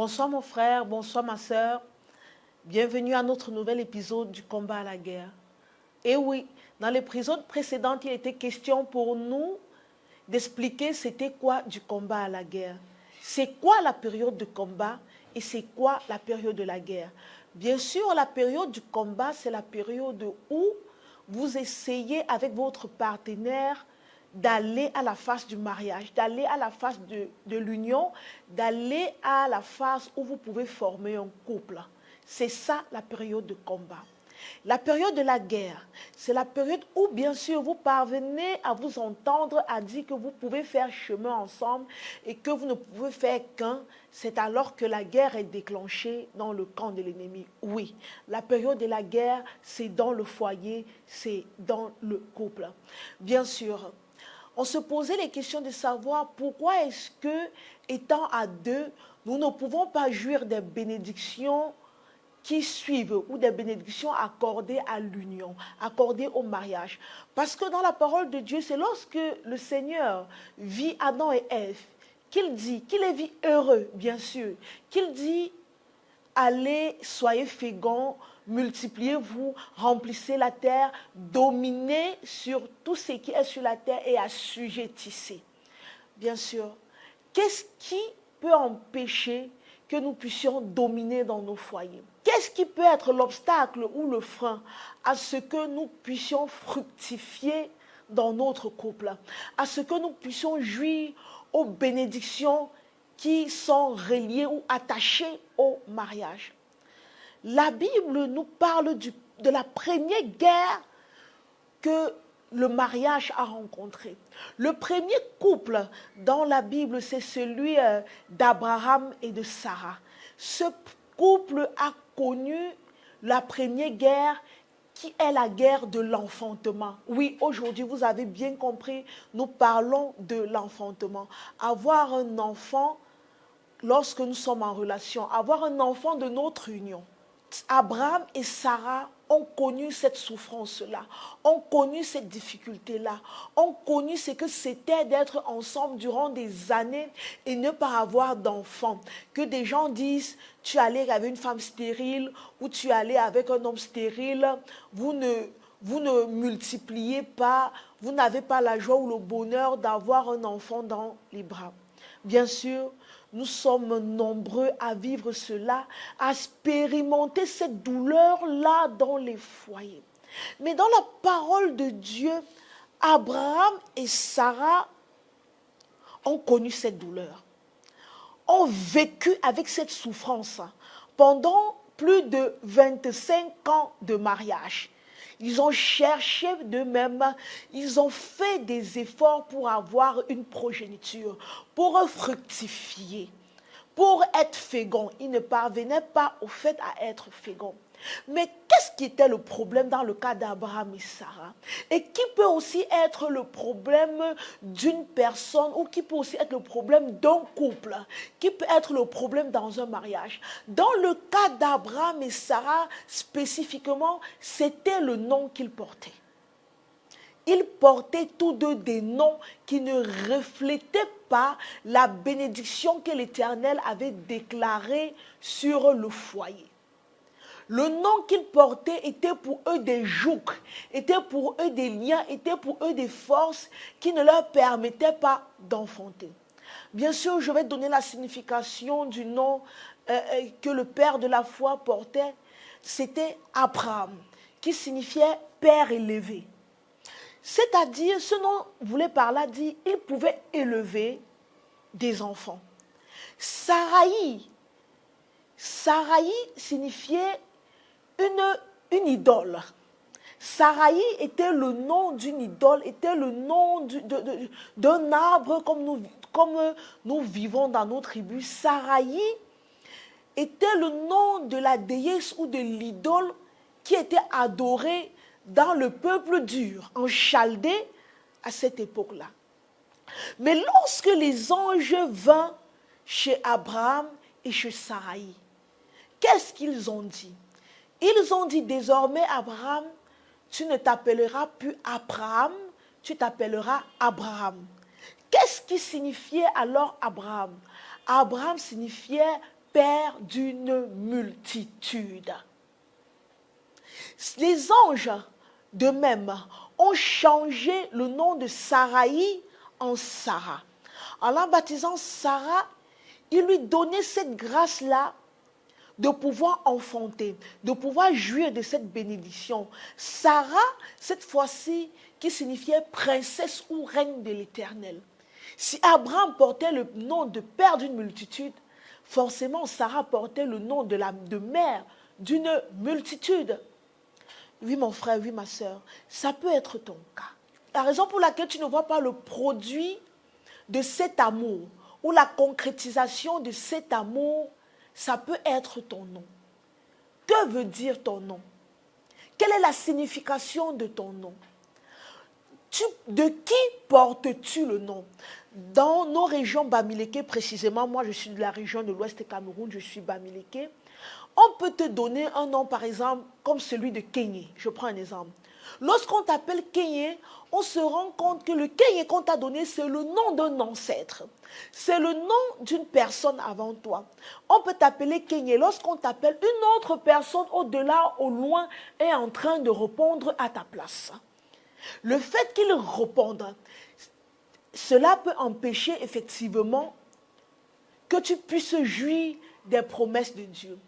Bonsoir mon frère, bonsoir ma sœur. Bienvenue à notre nouvel épisode du combat à la guerre. Et oui, dans l'épisode précédent, il était question pour nous d'expliquer c'était quoi du combat à la guerre. C'est quoi la période de combat et c'est quoi la période de la guerre. Bien sûr, la période du combat, c'est la période où vous essayez avec votre partenaire d'aller à la phase du mariage, d'aller à la phase de l'union, d'aller à la phase où vous pouvez former un couple. C'est ça la période de combat. La période de la guerre, c'est la période où, bien sûr, vous parvenez à vous entendre, à dire que vous pouvez faire chemin ensemble et que vous ne pouvez faire qu'un. C'est alors que la guerre est déclenchée dans le camp de l'ennemi. Oui, la période de la guerre, c'est dans le foyer, c'est dans le couple. Bien sûr, on se posait les questions de savoir pourquoi est-ce que, étant à deux, nous ne pouvons pas jouir des bénédictions qui suivent ou des bénédictions accordées à l'union, accordées au mariage. Parce que dans la parole de Dieu, c'est lorsque le Seigneur vit Adam et Ève qu'il dit, qu'il les vit heureux, bien sûr, qu'il dit, allez, soyez féconds, multipliez-vous, remplissez la terre, dominez sur tout ce qui est sur la terre et assujettissez. Bien sûr, qu'est-ce qui peut empêcher que nous puissions dominer dans nos foyers? Qu'est-ce qui peut être l'obstacle ou le frein à ce que nous puissions fructifier dans notre couple, à ce que nous puissions jouir aux bénédictions qui sont reliées ou attachées au mariage? La Bible nous parle de la première guerre que le mariage a rencontré. Le premier couple dans la Bible, c'est celui d'Abraham et de Sarah. Ce couple a connu la première guerre qui est la guerre de l'enfantement. Oui, aujourd'hui, vous avez bien compris, nous parlons de l'enfantement. Avoir un enfant lorsque nous sommes en relation, avoir un enfant de notre union. Abraham et Sarah ont connu cette souffrance-là, ont connu cette difficulté-là, ont connu ce que c'était d'être ensemble durant des années et ne pas avoir d'enfants. Que des gens disent, tu es allé avec une femme stérile ou tu es allé avec un homme stérile, vous ne multipliez pas, vous n'avez pas la joie ou le bonheur d'avoir un enfant dans les bras. Bien sûr, nous sommes nombreux à vivre cela, à expérimenter cette douleur-là dans les foyers. Mais dans la parole de Dieu, Abraham et Sarah ont connu cette douleur, ont vécu avec cette souffrance pendant plus de 25 ans de mariage. Ils ont cherché d'eux-mêmes, ils ont fait des efforts pour avoir une progéniture, pour fructifier, pour être féconds. Ils ne parvenaient pas au fait à être féconds. Mais qu'est-ce qui était le problème dans le cas d'Abraham et Sarah? Et qui peut aussi être le problème d'une personne ou qui peut aussi être le problème d'un couple? Qui peut être le problème dans un mariage? Dans le cas d'Abraham et Sarah, spécifiquement, c'était le nom qu'ils portaient. Ils portaient tous deux des noms qui ne reflétaient pas la bénédiction que l'Éternel avait déclarée sur le foyer. Le nom qu'ils portaient était pour eux des jougs, était pour eux des liens, était pour eux des forces qui ne leur permettaient pas d'enfanter. Bien sûr, je vais donner la signification du nom que le père de la foi portait. C'était Abraham, qui signifiait père élevé. C'est-à-dire, ce nom voulait par là dire, il pouvait élever des enfants. Saraï signifiait une idole. Saraï était le nom d'une idole, était le nom d'un arbre comme nous vivons dans nos tribus. Saraï était le nom de la déesse ou de l'idole qui était adorée dans le peuple dur, en Chaldée, à cette époque-là. Mais lorsque les anges vinrent chez Abraham et chez Saraï, qu'est-ce qu'ils ont dit? Ils ont dit désormais, Abraham, tu ne t'appelleras plus Abraham, tu t'appelleras Abraham. Qu'est-ce qui signifiait alors Abraham? Abraham signifiait père d'une multitude. Les anges, de même, ont changé le nom de Saraï en Sarah. En la baptisant Sarah, ils lui donnaient cette grâce-là de pouvoir enfanter, de pouvoir jouir de cette bénédiction. Sarah, cette fois-ci, qui signifiait princesse ou reine de l'Éternel. Si Abraham portait le nom de père d'une multitude, forcément Sarah portait le nom de mère d'une multitude. Oui, mon frère, oui, ma soeur, ça peut être ton cas. La raison pour laquelle tu ne vois pas le produit de cet amour ou la concrétisation de cet amour, ça peut être ton nom. Que veut dire ton nom? Quelle est la signification de ton nom? De qui portes-tu le nom? Dans nos régions bamileke, précisément, moi je suis de la région de l'Ouest Cameroun, je suis bamileke. On peut te donner un nom, par exemple, comme celui de Kenyé. Je prends un exemple. Lorsqu'on t'appelle Kenyé, on se rend compte que le Kenyé qu'on t'a donné, c'est le nom d'un ancêtre. C'est le nom d'une personne avant toi. On peut t'appeler Kenyé lorsqu'on t'appelle une autre personne au-delà, au loin, est en train de répondre à ta place. Le fait qu'il réponde, cela peut empêcher effectivement que tu puisses jouir des promesses de Dieu.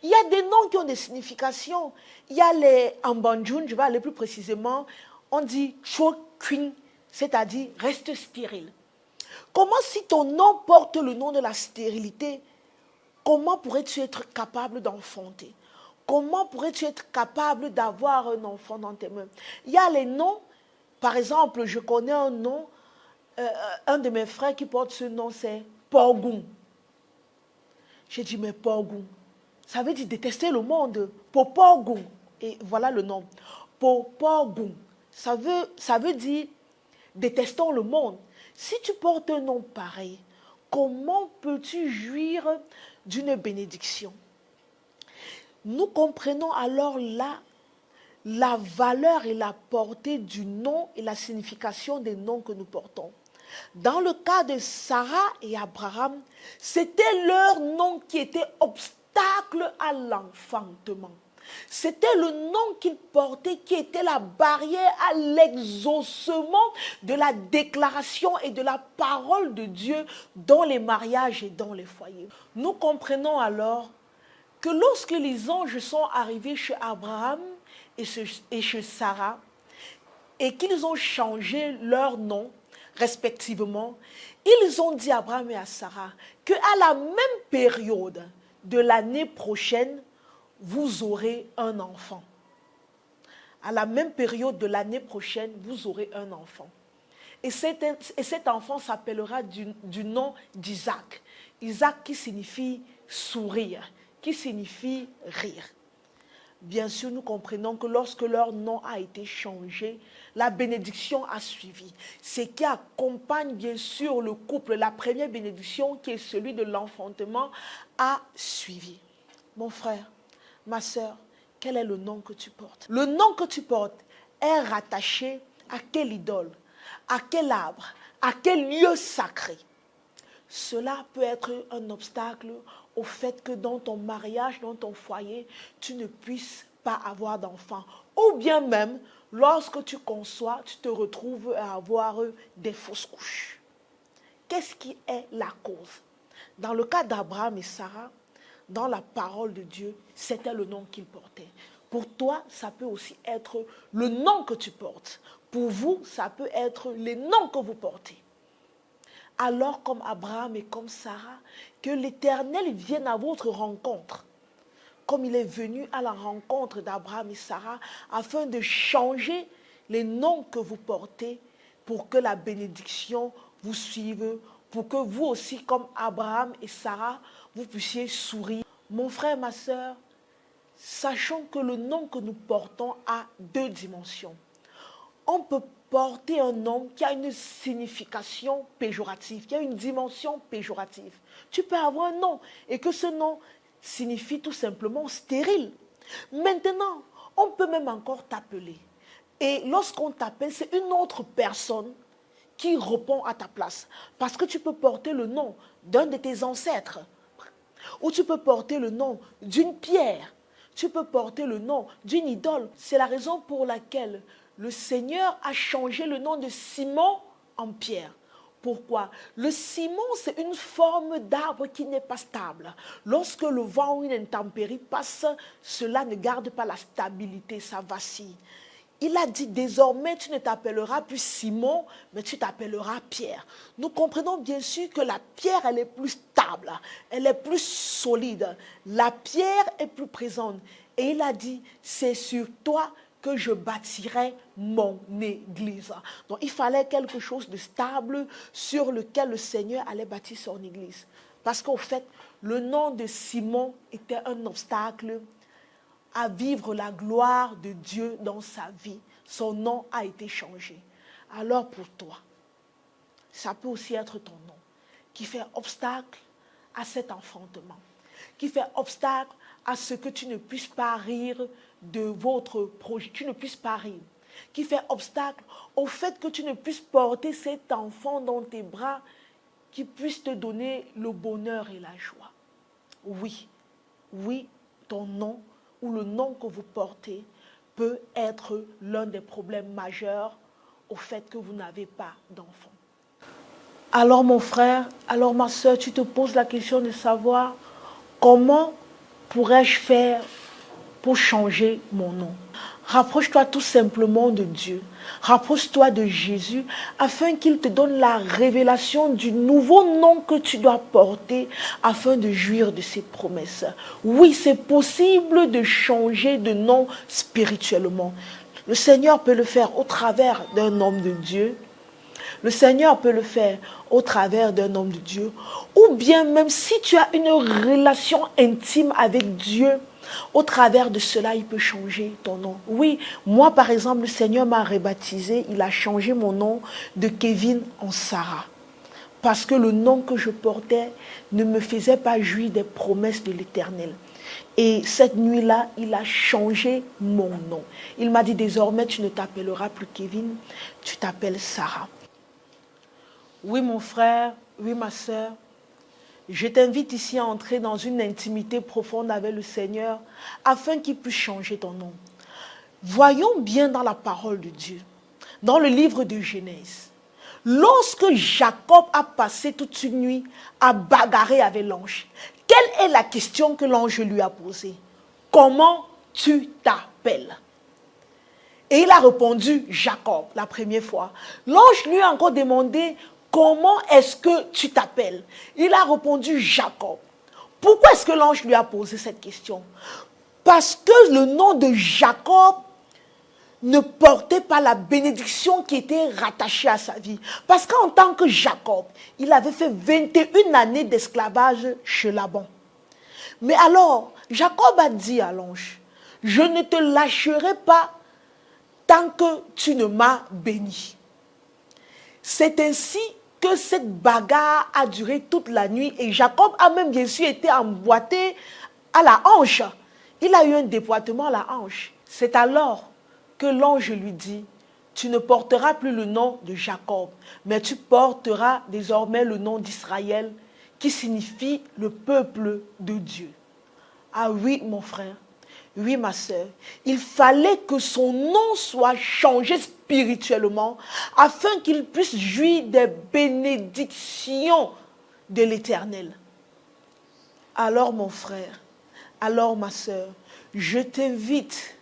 Il y a des noms qui ont des significations. Il y a les Ambanjoun, je vais aller plus précisément, on dit Chokwin, c'est-à-dire reste stérile. Comment, si ton nom porte le nom de la stérilité, comment pourrais-tu être capable d'enfanter? Comment pourrais-tu être capable d'avoir un enfant dans tes mains? Il y a les noms, par exemple, je connais un nom, un de mes frères qui porte ce nom, c'est Porgoum. J'ai dit, mais Porgoum, ça veut dire détester le monde. Porgoum. Et voilà le nom. Porgoum. Ça veut dire détestons le monde. Si tu portes un nom pareil, comment peux-tu jouir d'une bénédiction? Nous comprenons alors là la valeur et la portée du nom et la signification des noms que nous portons. Dans le cas de Sarah et Abraham, c'était leur nom qui était obstacle à l'enfantement. C'était le nom qu'ils portaient qui était la barrière à l'exaucement de la déclaration et de la parole de Dieu dans les mariages et dans les foyers. Nous comprenons alors que lorsque les anges sont arrivés chez Abraham et chez Sarah et qu'ils ont changé leur nom respectivement, ils ont dit à Abraham et à Sarah qu'à la même période de l'année prochaine, vous aurez un enfant. À la même période de l'année prochaine, vous aurez un enfant. Et cet enfant s'appellera du nom d'Isaac. Isaac qui signifie sourire, qui signifie rire. Bien sûr, nous comprenons que lorsque leur nom a été changé, la bénédiction a suivi. Ce qui accompagne bien sûr le couple, la première bénédiction qui est celui de l'enfantement, a suivi. Mon frère, ma soeur, quel est le nom que tu portes? Le nom que tu portes est rattaché à quelle idole, à quel arbre, à quel lieu sacré? Cela peut être un obstacle au fait que dans ton mariage, dans ton foyer, tu ne puisses pas avoir d'enfant. Ou bien même, lorsque tu conçois, tu te retrouves à avoir des fausses couches. Qu'est-ce qui est la cause? Dans le cas d'Abraham et Sarah, dans la parole de Dieu, c'était le nom qu'ils portaient. Pour toi, ça peut aussi être le nom que tu portes. Pour vous, ça peut être les noms que vous portez. Alors comme Abraham et comme Sarah, que l'Éternel vienne à votre rencontre, comme il est venu à la rencontre d'Abraham et Sarah, afin de changer les noms que vous portez pour que la bénédiction vous suive, pour que vous aussi, comme Abraham et Sarah, vous puissiez sourire. Mon frère, ma soeur, sachons que le nom que nous portons a deux dimensions. On peut porter un nom qui a une signification péjorative, qui a une dimension péjorative. Tu peux avoir un nom et que ce nom signifie tout simplement stérile. Maintenant, on peut même encore t'appeler. Et lorsqu'on t'appelle, c'est une autre personne qui répond à ta place. Parce que tu peux porter le nom d'un de tes ancêtres. ou tu peux porter le nom d'une pierre, tu peux porter le nom d'une idole. C'est la raison pour laquelle le Seigneur a changé le nom de Simon en Pierre. Pourquoi? Le ciment, c'est une forme d'arbre qui n'est pas stable. Lorsque le vent ou une intempérie passe, cela ne garde pas la stabilité, ça vacille. Il a dit, désormais, tu ne t'appelleras plus Simon, mais tu t'appelleras Pierre. Nous comprenons bien sûr que la pierre, elle est plus stable, elle est plus solide. La pierre est plus présente. Et il a dit, c'est sur toi que je bâtirai mon église. Donc, il fallait quelque chose de stable sur lequel le Seigneur allait bâtir son église. Parce qu'au fait, le nom de Simon était un obstacle à vivre la gloire de Dieu dans sa vie. Son nom a été changé. Alors pour toi, ça peut aussi être ton nom qui fait obstacle à cet enfantement, qui fait obstacle à ce que tu ne puisses pas rire de votre projet, tu ne puisses pas rire, qui fait obstacle au fait que tu ne puisses porter cet enfant dans tes bras, qui puisse te donner le bonheur et la joie. Oui, oui, ton nom ou le nom que vous portez peut être l'un des problèmes majeurs au fait que vous n'avez pas d'enfant. Alors mon frère, alors ma soeur, tu te poses la question de savoir comment pourrais-je faire pour changer mon nom? Rapproche-toi tout simplement de Dieu. Rapproche-toi de Jésus afin qu'il te donne la révélation du nouveau nom que tu dois porter afin de jouir de ses promesses. Oui, c'est possible de changer de nom spirituellement. Le Seigneur peut le faire au travers d'un homme de Dieu. Le Seigneur peut le faire au travers d'un homme de Dieu. Ou bien même si tu as une relation intime avec Dieu, au travers de cela, il peut changer ton nom. Oui, moi par exemple, le Seigneur m'a rebaptisé, il a changé mon nom de Kevin en Sarah. Parce que le nom que je portais ne me faisait pas jouir des promesses de l'Éternel. Et cette nuit-là, il a changé mon nom. Il m'a dit, désormais, tu ne t'appelleras plus Kevin, tu t'appelles Sarah. Oui, mon frère, oui, ma soeur, je t'invite ici à entrer dans une intimité profonde avec le Seigneur afin qu'il puisse changer ton nom. Voyons bien dans la parole de Dieu, dans le livre de Genèse, lorsque Jacob a passé toute une nuit à bagarrer avec l'ange, quelle est la question que l'ange lui a posée? Comment tu t'appelles? Et il a répondu Jacob la première fois. L'ange lui a encore demandé comment est-ce que tu t'appelles? Il a répondu Jacob. Pourquoi est-ce que l'ange lui a posé cette question? Parce que le nom de Jacob ne portait pas la bénédiction qui était rattachée à sa vie. Parce qu'en tant que Jacob, il avait fait 21 années d'esclavage chez Laban. Mais alors, Jacob a dit à l'ange, je ne te lâcherai pas tant que tu ne m'as béni. C'est ainsi que cette bagarre a duré toute la nuit et Jacob a même bien sûr été emboîté à la hanche. Il a eu un déboîtement à la hanche. C'est alors que l'ange lui dit, tu ne porteras plus le nom de Jacob, mais tu porteras désormais le nom d'Israël, qui signifie le peuple de Dieu. Ah oui, mon frère, oui, ma soeur, il fallait que son nom soit changé spirituellement afin qu'il puisse jouir des bénédictions de l'Éternel. Alors, mon frère, alors, ma soeur, je t'invite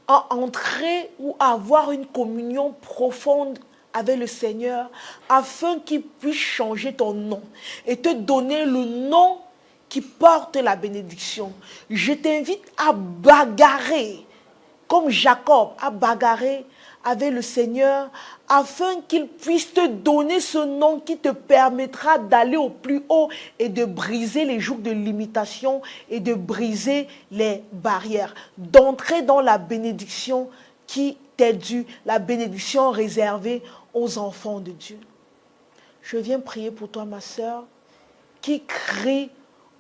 à entrer ou à avoir une communion profonde avec le Seigneur afin qu'il puisse changer ton nom et te donner le nom qui porte la bénédiction. Je t'invite à bagarrer, comme Jacob a bagarré avec le Seigneur, afin qu'il puisse te donner ce nom qui te permettra d'aller au plus haut et de briser les jougs de limitation et de briser les barrières, d'entrer dans la bénédiction qui t'est due, la bénédiction réservée aux enfants de Dieu. Je viens prier pour toi, ma soeur, qui crie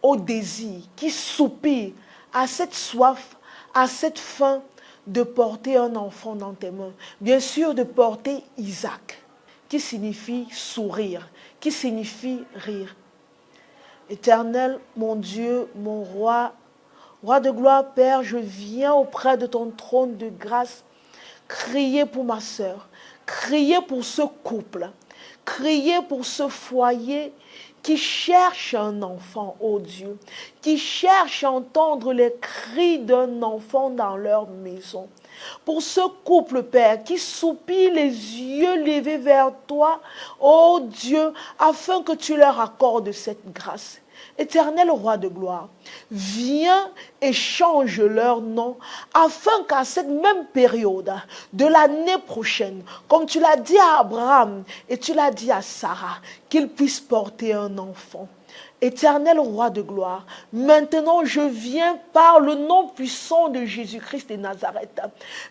au désir, qui soupire à cette soif, à cette faim de porter un enfant dans tes mains. Bien sûr, de porter Isaac, qui signifie sourire, qui signifie rire. Éternel, mon Dieu, mon roi, roi de gloire, Père, je viens auprès de ton trône de grâce, crier pour ma sœur, crier pour ce couple, crier pour ce foyer qui cherche un enfant, ô Dieu, qui cherche à entendre les cris d'un enfant dans leur maison. Pour ce couple, Père, qui soupire les yeux levés vers toi, ô Dieu, afin que tu leur accordes cette grâce. Éternel roi de gloire, viens et change leur nom, afin qu'à cette même période de l'année prochaine, comme tu l'as dit à Abraham et tu l'as dit à Sarah, qu'ils puissent porter un enfant. Éternel roi de gloire, maintenant je viens par le nom puissant de Jésus-Christ de Nazareth,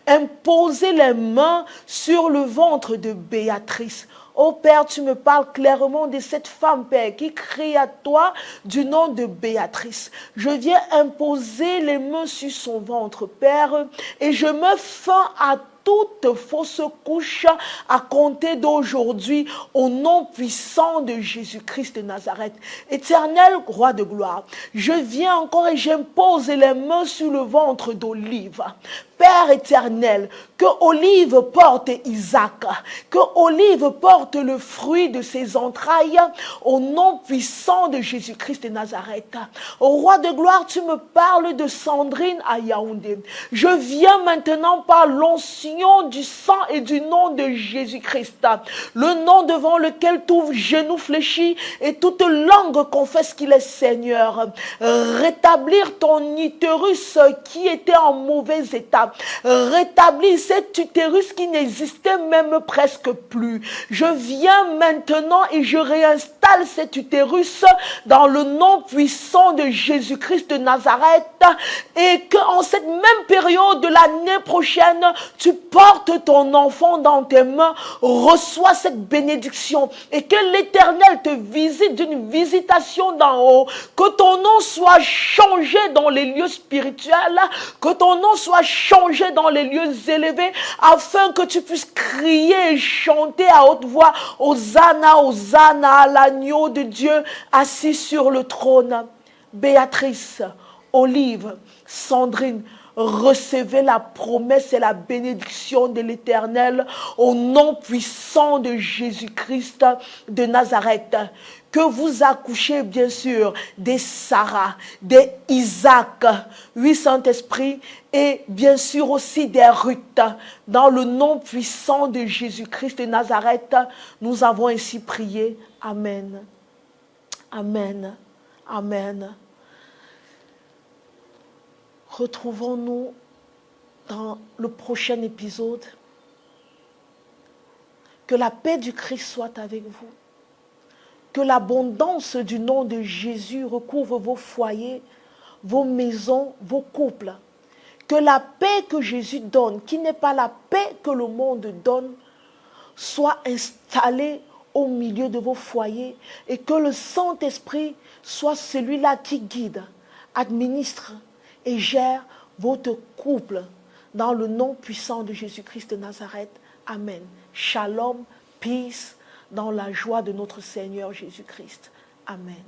imposer les mains sur le ventre de Béatrice. Oh Père, tu me parles clairement de cette femme, Père, qui crie à toi du nom de Béatrice. Je viens imposer les mains sur son ventre, Père, et je me fais à toute fausse couche à compter d'aujourd'hui au nom puissant de Jésus-Christ de Nazareth. Éternel roi de gloire, je viens encore et j'impose les mains sur le ventre d'Olive. Père éternel, que Olive porte Isaac, que Olive porte le fruit de ses entrailles au nom puissant de Jésus-Christ de Nazareth. Au roi de gloire, tu me parles de Sandrine à Yaoundé. Je viens maintenant par l'onction du sang et du nom de Jésus-Christ, le nom devant lequel tout genou fléchit et toute langue confesse qu'il est Seigneur. Rétablir ton utérus qui était en mauvais état. Rétablir cet utérus qui n'existait même presque plus. Je viens maintenant et je réinstalle cet utérus dans le nom puissant de Jésus-Christ de Nazareth, et qu'en cette même période de l'année prochaine, tu portes ton enfant dans tes mains, reçois cette bénédiction et que l'Éternel te visite d'une visitation d'en haut, que ton nom soit changé dans les lieux spirituels, que ton nom soit changé dans les lieux élevés, afin que tu puisses crier et chanter à haute voix, Hosanna, Hosanna à l'agneau de Dieu assis sur le trône. Béatrice, Olive, Sandrine, recevez la promesse et la bénédiction de l'Éternel au nom puissant de Jésus-Christ de Nazareth. Que vous accouchez bien sûr des Sarah, des Isaac, oui Saint-Esprit, et bien sûr aussi des Ruth. Dans le nom puissant de Jésus-Christ de Nazareth, nous avons ainsi prié. Amen. Amen. Amen. Retrouvons-nous dans le prochain épisode. Que la paix du Christ soit avec vous. Que l'abondance du nom de Jésus recouvre vos foyers, vos maisons, vos couples. Que la paix que Jésus donne, qui n'est pas la paix que le monde donne, soit installée au milieu de vos foyers et que le Saint-Esprit soit celui-là qui guide, administre et gère votre couple dans le nom puissant de Jésus-Christ de Nazareth. Amen. Shalom, peace, dans la joie de notre Seigneur Jésus-Christ. Amen.